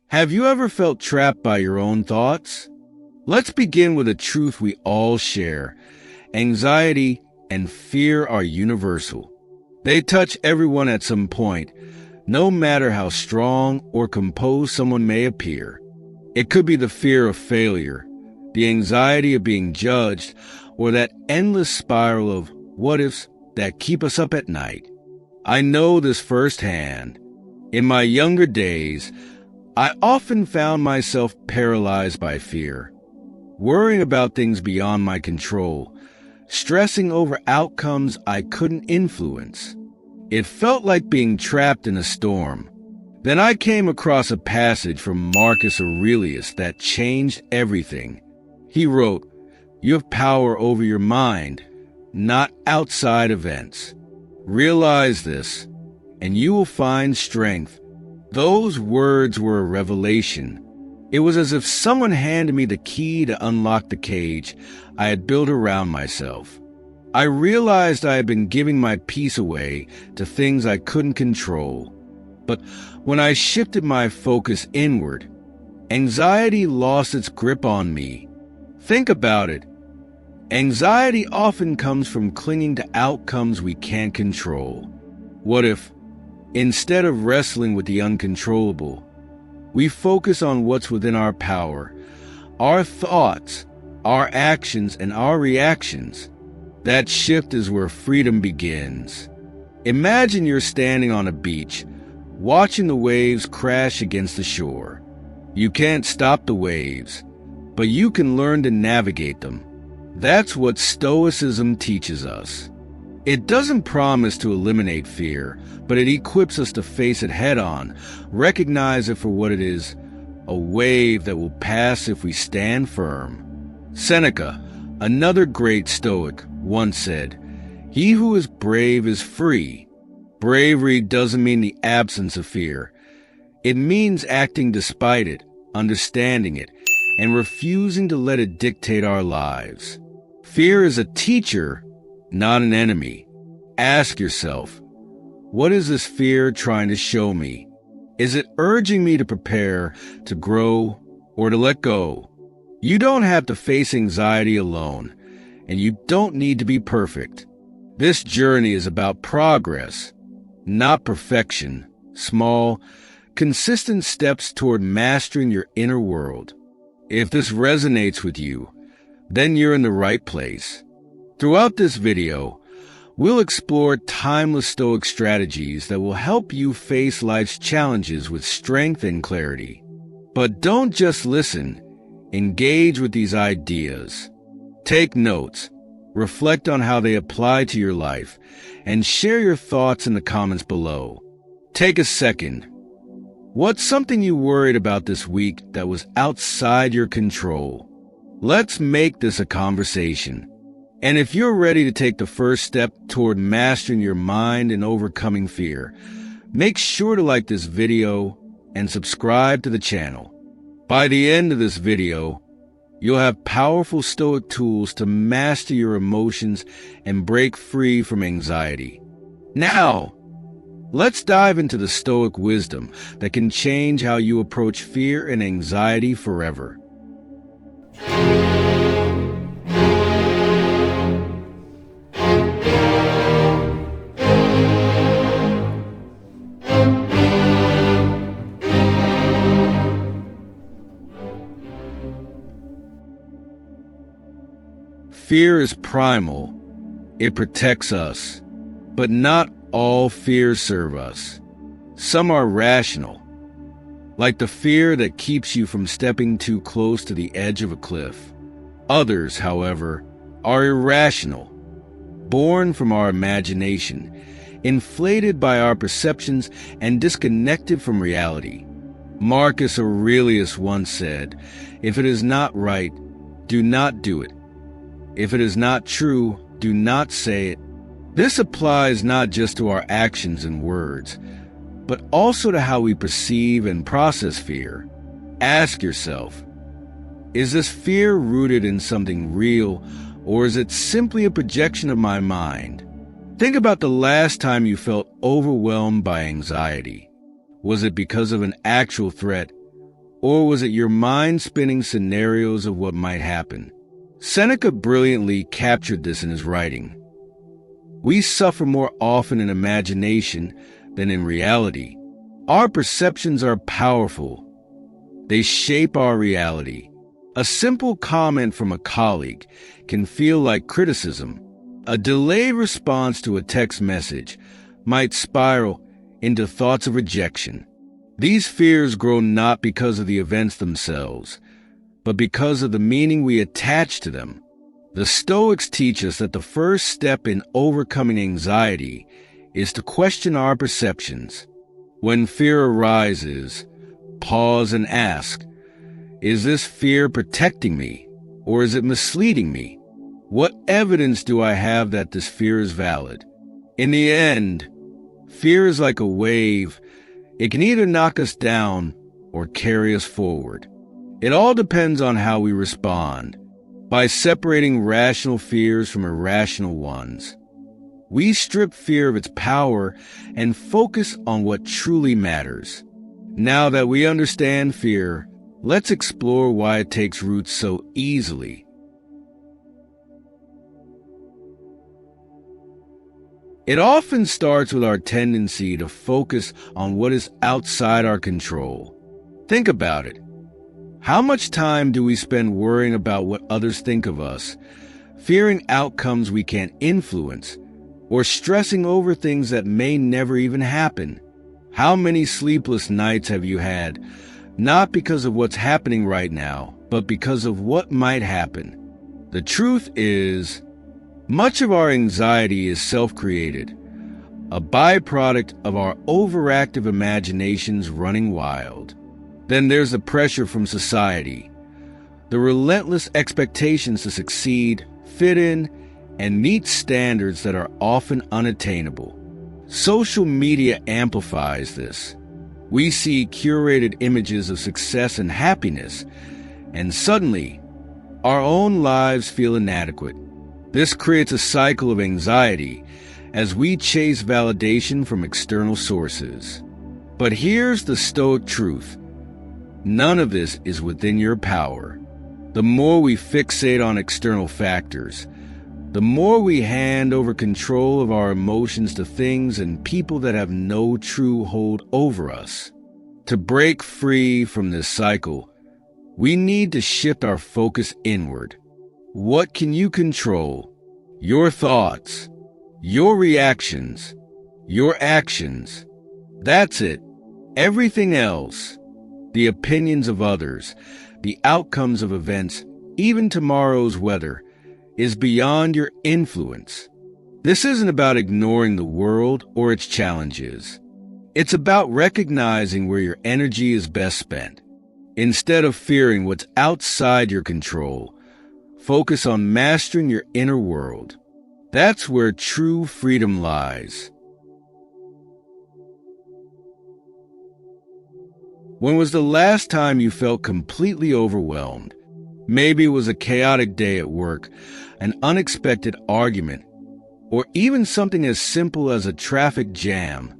Have you ever felt trapped by your own thoughts? Let's begin with a truth we all share. Anxiety and fear are universal. They touch everyone at some point, no matter how strong or composed someone may appear. It could be the fear of failure, the anxiety of being judged, or that endless spiral of what-ifs that keep us up at night. I know this firsthand. In my younger days, I often found myself paralyzed by fear, worrying about things beyond my control, stressing over outcomes I couldn't influence. It felt like being trapped in a storm. Then I came across a passage from Marcus Aurelius that changed everything. He wrote, "You have power over your mind, not outside events. Realize this, and you will find strength." Those words were a revelation. It was as if someone handed me the key to unlock the cage I had built around myself. I realized I had been giving my peace away to things I couldn't control. But when I shifted my focus inward, anxiety lost its grip on me. Think about it. Anxiety often comes from clinging to outcomes we can't control. What if, instead of wrestling with the uncontrollable, we focus on what's within our power, our thoughts, our actions, and our reactions? That shift is where freedom begins. Imagine you're standing on a beach, watching the waves crash against the shore. You can't stop the waves, but you can learn to navigate them. That's what Stoicism teaches us. It doesn't promise to eliminate fear, but it equips us to face it head-on, recognize it for what it is, a wave that will pass if we stand firm. Seneca, another great Stoic, once said, "He who is brave is free." Bravery doesn't mean the absence of fear. It means acting despite it, understanding it, and refusing to let it dictate our lives. Fear is a teacher, not an enemy. Ask yourself, what is this fear trying to show me? Is it urging me to prepare, to grow, or to let go? You don't have to face anxiety alone, and you don't need to be perfect. This journey is about progress, not perfection. Small, consistent steps toward mastering your inner world. If this resonates with you, then you're in the right place. Throughout this video, we'll explore timeless Stoic strategies that will help you face life's challenges with strength and clarity. But don't just listen. Engage with these ideas. Take notes, reflect on how they apply to your life, and share your thoughts in the comments below. Take a second. What's something you worried about this week that was outside your control? Let's make this a conversation. And if you're ready to take the first step toward mastering your mind and overcoming fear, make sure to like this video and subscribe to the channel. By the end of this video, you'll have powerful Stoic tools to master your emotions and break free from anxiety. Now, let's dive into the Stoic wisdom that can change how you approach fear and anxiety forever. Fear is primal. It protects us. But not all fears serve us. Some are rational, like the fear that keeps you from stepping too close to the edge of a cliff. Others, however, are irrational, born from our imagination, inflated by our perceptions and disconnected from reality. Marcus Aurelius once said, "If it is not right, do not do it. If it is not true, do not say it." This applies not just to our actions and words, but also to how we perceive and process fear. Ask yourself, is this fear rooted in something real, or is it simply a projection of my mind? Think about the last time you felt overwhelmed by anxiety. Was it because of an actual threat, Or was it your mind spinning scenarios of what might happen? Seneca brilliantly captured this in his writing. We suffer more often in imagination than in reality. Our perceptions are powerful. They shape our reality. A simple comment from a colleague can feel like criticism. A delayed response to a text message might spiral into thoughts of rejection. These fears grow not because of the events themselves, but because of the meaning we attach to them. The Stoics teach us that the first step in overcoming anxiety is to question our perceptions. When fear arises, pause and ask, is this fear protecting me, or is it misleading me? What evidence do I have that this fear is valid? In the end, fear is like a wave. It can either knock us down or carry us forward. It all depends on how we respond. By separating rational fears from irrational ones, we strip fear of its power and focus on what truly matters. Now that we understand fear, let's explore why it takes root so easily. It often starts with our tendency to focus on what is outside our control. Think about it. How much time do we spend worrying about what others think of us, fearing outcomes we can't influence, or stressing over things that may never even happen? How many sleepless nights have you had, not because of what's happening right now, but because of what might happen? The truth is, much of our anxiety is self-created, a byproduct of our overactive imaginations running wild. Then there's the pressure from society, the relentless expectations to succeed, fit in, and meet standards that are often unattainable. Social media amplifies this. We see curated images of success and happiness, and suddenly, our own lives feel inadequate. This creates a cycle of anxiety as we chase validation from external sources. But here's the Stoic truth. None of this is within your power. The more we fixate on external factors, the more we hand over control of our emotions to things and people that have no true hold over us. To break free from this cycle, we need to shift our focus inward. What can you control? Your thoughts, your reactions, your actions. That's it. Everything else, the opinions of others, the outcomes of events, even tomorrow's weather, is beyond your influence. This isn't about ignoring the world or its challenges. It's about recognizing where your energy is best spent. Instead of fearing what's outside your control, focus on mastering your inner world. That's where true freedom lies. When was the last time you felt completely overwhelmed? Maybe it was a chaotic day at work, an unexpected argument, or even something as simple as a traffic jam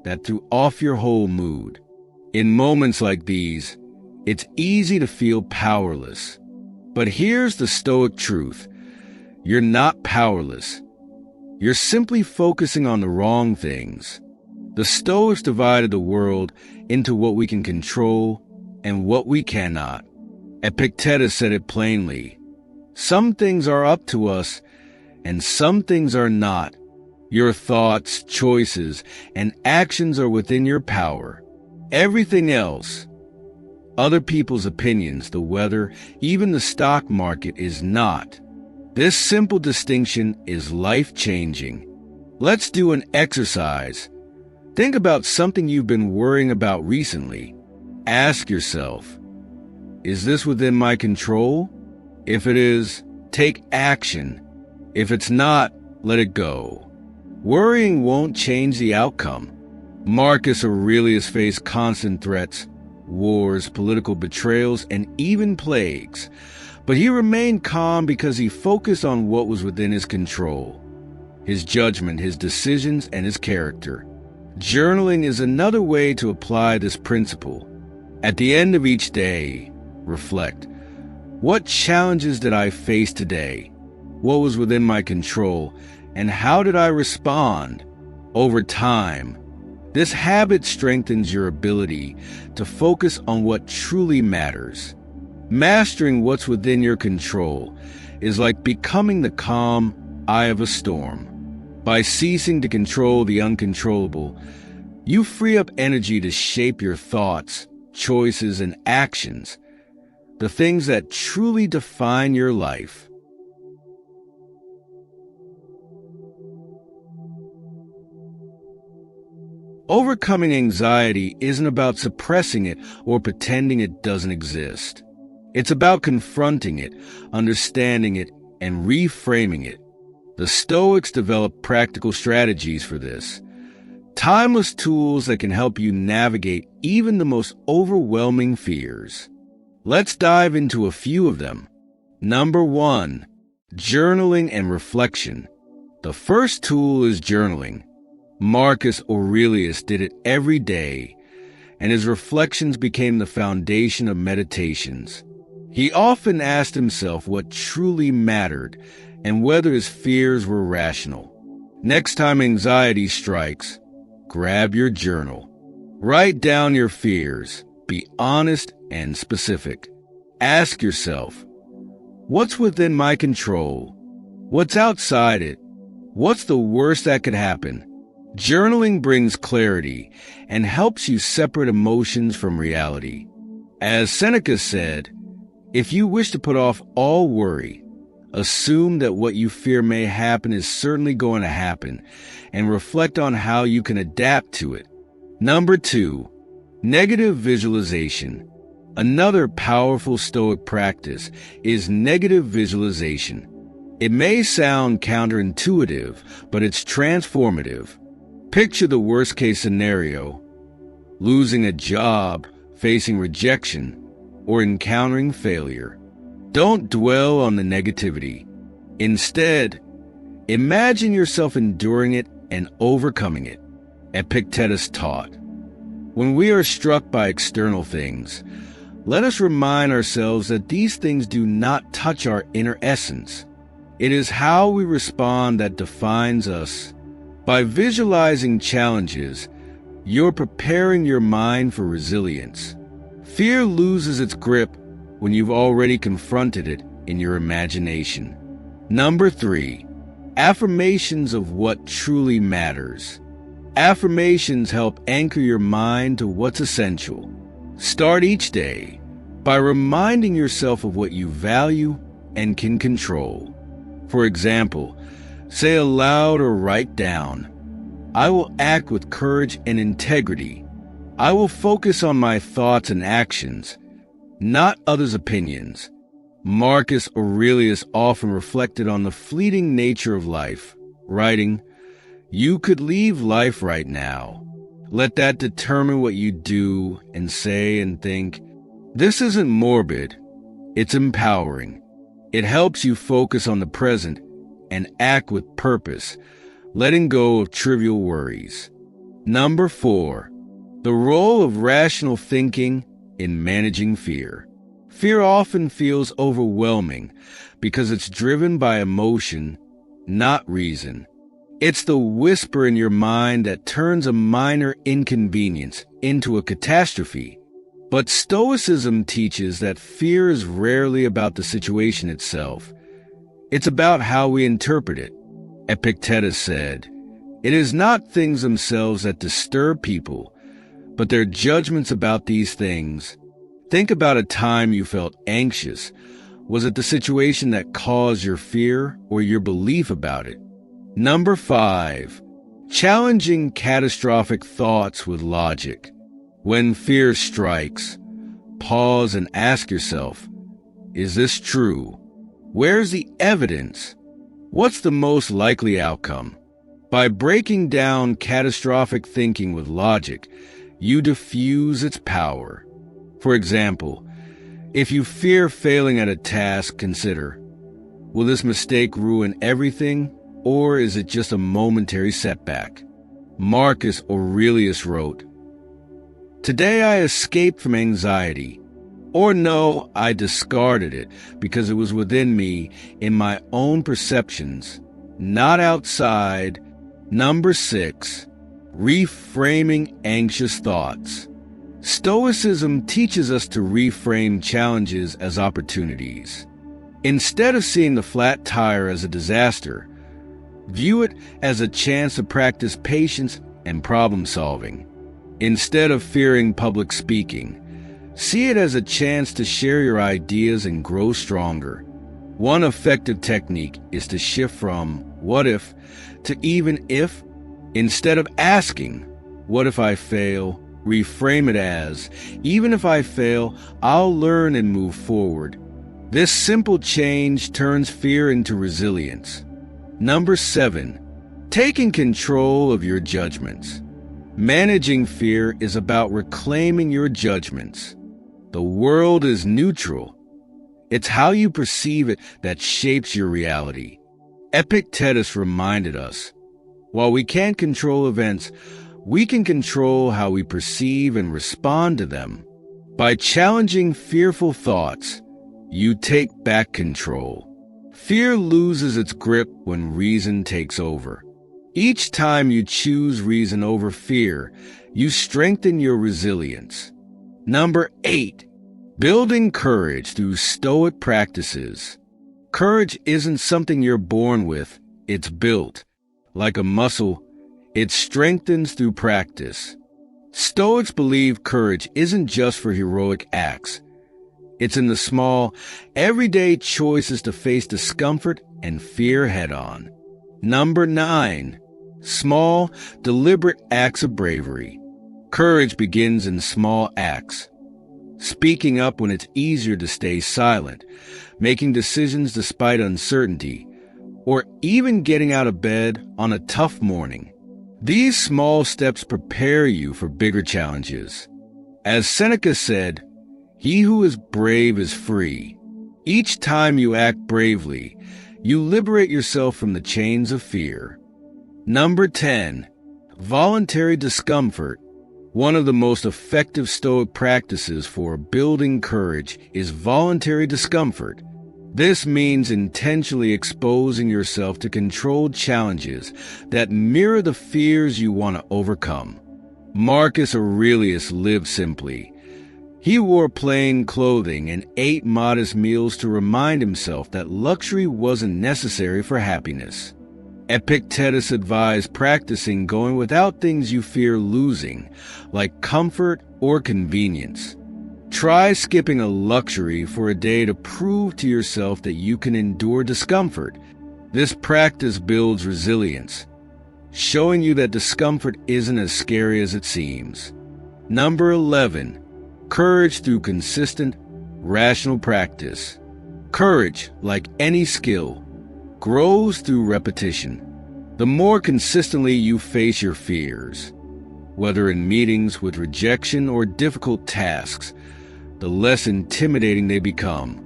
that threw off your whole mood. In moments like these, it's easy to feel powerless. But here's the Stoic truth. You're not powerless. You're simply focusing on the wrong things. The Stoics divided the world into what we can control and what we cannot. Epictetus said it plainly. Some things are up to us, and some things are not. Your thoughts, choices, and actions are within your power. Everything else, other people's opinions, the weather, even the stock market, is not. This simple distinction is life-changing. Let's do an exercise. Think about something you've been worrying about recently. Ask yourself, is this within my control? If it is, take action. If it's not, let it go. Worrying won't change the outcome. Marcus Aurelius faced constant threats, wars, political betrayals, and even plagues. But he remained calm because he focused on what was within his control. His judgment, his decisions, and his character. Journaling is another way to apply this principle. At the end of each day, reflect. What challenges did I face today? What was within my control? And how did I respond? Over time, this habit strengthens your ability to focus on what truly matters. Mastering what's within your control is like becoming the calm eye of a storm. By ceasing to control the uncontrollable, you free up energy to shape your thoughts, choices, and actions, the things that truly define your life. Overcoming anxiety isn't about suppressing it or pretending it doesn't exist. It's about confronting it, understanding it, and reframing it. The Stoics developed practical strategies for this, timeless tools that can help you navigate even the most overwhelming fears. Let's dive into a few of them. Number 1, journaling and reflection. The first tool is journaling. Marcus Aurelius did it every day, and his reflections became the foundation of meditations. He often asked himself what truly mattered and whether his fears were rational. Next time anxiety strikes, grab your journal. Write down your fears. Be honest and specific. Ask yourself, what's within my control? What's outside it? What's the worst that could happen? Journaling brings clarity and helps you separate emotions from reality. As Seneca said, if you wish to put off all worry, assume that what you fear may happen is certainly going to happen, and reflect on how you can adapt to it. Number 2, negative visualization. Another powerful Stoic practice is negative visualization. It may sound counterintuitive, but it's transformative. Picture the worst-case scenario: losing a job, facing rejection, or encountering failure. Don't dwell on the negativity. Instead, imagine yourself enduring it and overcoming it. Epictetus taught, when we are struck by external things, let us remind ourselves that these things do not touch our inner essence. It is how we respond that defines us. By visualizing challenges, you're preparing your mind for resilience. Fear loses its grip when you've already confronted it in your imagination. Number 3, affirmations of what truly matters. Affirmations help anchor your mind to what's essential. Start each day by reminding yourself of what you value and can control. For example, say aloud or write down, I will act with courage and integrity. I will focus on my thoughts and actions, not others' opinions. Marcus Aurelius often reflected on the fleeting nature of life, writing, you could leave life right now. Let that determine what you do and say and think. This isn't morbid, it's empowering. It helps you focus on the present and act with purpose, letting go of trivial worries. Number 4, the role of rational thinking in managing fear. Fear often feels overwhelming because it's driven by emotion, not reason. It's the whisper in your mind that turns a minor inconvenience into a catastrophe. But Stoicism teaches that fear is rarely about the situation itself. It's about how we interpret it. Epictetus said, it is not things themselves that disturb people, but their judgments about these things. Think about a time you felt anxious. Was it the situation that caused your fear or your belief about it? Number 5, challenging catastrophic thoughts with logic. When fear strikes, pause and ask yourself, is this true? Where's the evidence? What's the most likely outcome? By breaking down catastrophic thinking with logic, you diffuse its power. For example, if you fear failing at a task, consider, will this mistake ruin everything, or is it just a momentary setback? Marcus Aurelius wrote, Today I escaped from anxiety. Or no, I discarded it because it was within me in my own perceptions, not outside. Number 6, reframing anxious thoughts. Stoicism teaches us to reframe challenges as opportunities. Instead of seeing the flat tire as a disaster, view it as a chance to practice patience and problem solving. Instead of fearing public speaking, see it as a chance to share your ideas and grow stronger. One effective technique is to shift from "what if" to "even if." Instead of asking, "what if I fail?" reframe it as, "even if I fail, I'll learn and move forward." This simple change turns fear into resilience. Number 7, taking control of your judgments. Managing fear is about reclaiming your judgments. The world is neutral. It's how you perceive it that shapes your reality. Epictetus reminded us, while we can't control events, we can control how we perceive and respond to them. By challenging fearful thoughts, you take back control. Fear loses its grip when reason takes over. Each time you choose reason over fear, you strengthen your resilience. Number 8, building courage through Stoic practices. Courage isn't something you're born with, it's built. Like a muscle, it strengthens through practice. Stoics believe courage isn't just for heroic acts. It's in the small, everyday choices to face discomfort and fear head-on. Number 9, small, deliberate acts of bravery. Courage begins in small acts. Speaking up when it's easier to stay silent, making decisions despite uncertainty, or even getting out of bed on a tough morning. These small steps prepare you for bigger challenges. As Seneca said, "He who is brave is free." Each time you act bravely, you liberate yourself from the chains of fear. Number 10, voluntary discomfort. One of the most effective Stoic practices for building courage is voluntary discomfort. This means intentionally exposing yourself to controlled challenges that mirror the fears you want to overcome. Marcus Aurelius lived simply. He wore plain clothing and ate modest meals to remind himself that luxury wasn't necessary for happiness. Epictetus advised practicing going without things you fear losing, like comfort or convenience. Try skipping a luxury for a day to prove to yourself that you can endure discomfort. This practice builds resilience, showing you that discomfort isn't as scary as it seems. Number 11, courage through consistent, rational practice. Courage, like any skill, grows through repetition. The more consistently you face your fears, whether in meetings with rejection or difficult tasks, the less intimidating they become.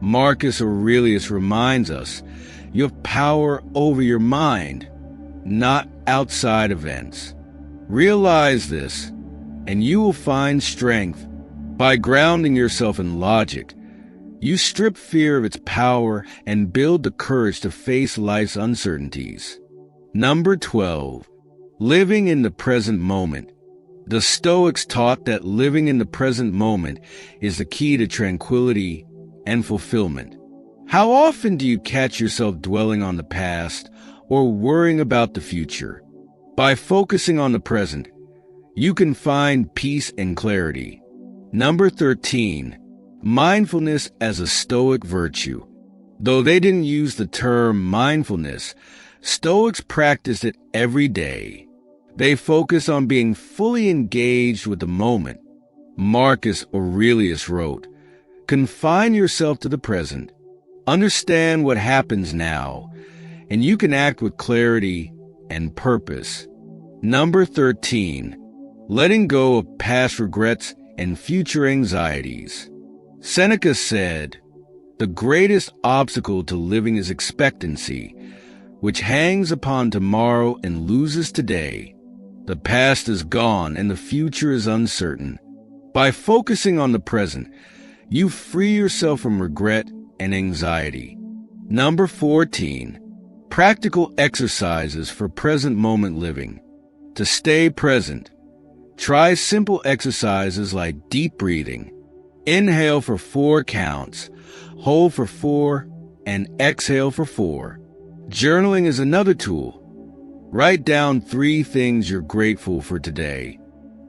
Marcus Aurelius reminds us, you have power over your mind, not outside events. Realize this, and you will find strength. By grounding yourself in logic, you strip fear of its power and build the courage to face life's uncertainties. Number 12, living in the present moment. The Stoics taught that living in the present moment is the key to tranquility and fulfillment. How often do you catch yourself dwelling on the past or worrying about the future? By focusing on the present, you can find peace and clarity. Number 13, mindfulness as a Stoic virtue. Though they didn't use the term mindfulness, Stoics practiced it every day. They focus on being fully engaged with the moment. Marcus Aurelius wrote, "Confine yourself to the present. Understand what happens now, and you can act with clarity and purpose." Number 13, letting go of past regrets and future anxieties. Seneca said, "The greatest obstacle to living is expectancy, which hangs upon tomorrow and loses today." The past is gone and the future is uncertain. By focusing on the present, you free yourself from regret and anxiety. Number 14. Practical exercises for present moment living. To stay present, try simple exercises like deep breathing. Inhale for 4 counts, hold for 4, and exhale for 4. Journaling is another tool. Write down 3 things you're grateful for today.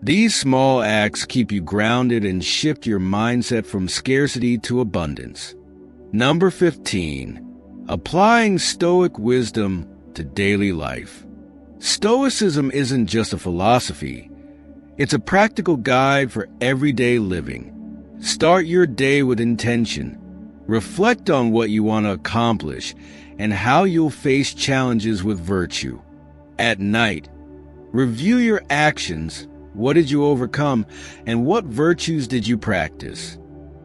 These small acts keep you grounded and shift your mindset from scarcity to abundance. Number 15. Applying Stoic wisdom to daily life. Stoicism isn't just a philosophy. It's a practical guide for everyday living. Start your day with intention. Reflect on what you want to accomplish and how you'll face challenges with virtue. At night, review your actions. What did you overcome, and what virtues did you practice?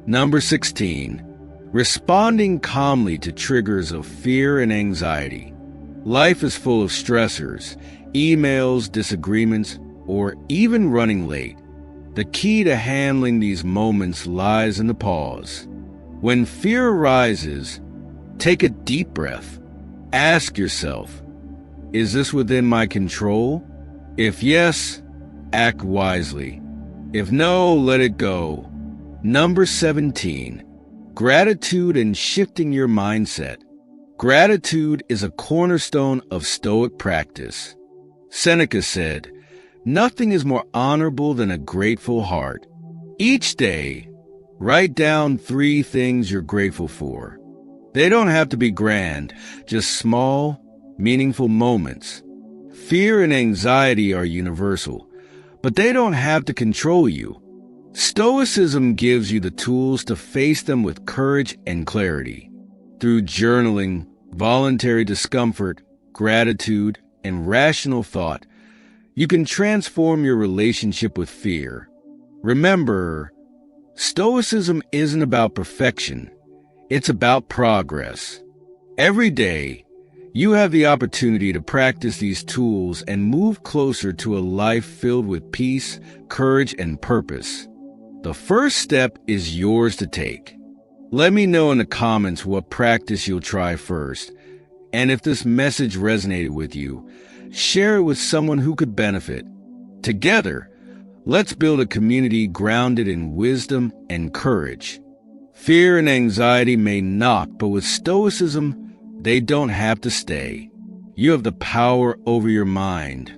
Number 16. Responding calmly to triggers of fear and anxiety. Life is full of stressors, emails, disagreements, or even running late. The key to handling these moments lies in the pause. When fear arises, take a deep breath. Ask yourself, is this within my control? If yes, act wisely. If no, let it go. Number 17. Gratitude and shifting your mindset. Gratitude is a cornerstone of Stoic practice. Seneca said, "Nothing is more honorable than a grateful heart." Each day, write down 3 things you're grateful for. They don't have to be grand, just small, meaningful moments. Fear and anxiety are universal, but they don't have to control you. Stoicism gives you the tools to face them with courage and clarity. Through journaling, voluntary discomfort, gratitude, and rational thought, you can transform your relationship with fear. Remember, Stoicism isn't about perfection. It's about progress. Every day, you have the opportunity to practice these tools and move closer to a life filled with peace, courage, and purpose. The first step is yours to take. Let me know in the comments what practice you'll try first. And if this message resonated with you, share it with someone who could benefit. Together, let's build a community grounded in wisdom and courage. Fear and anxiety may knock, but with Stoicism, they don't have to stay. You have the power over your mind,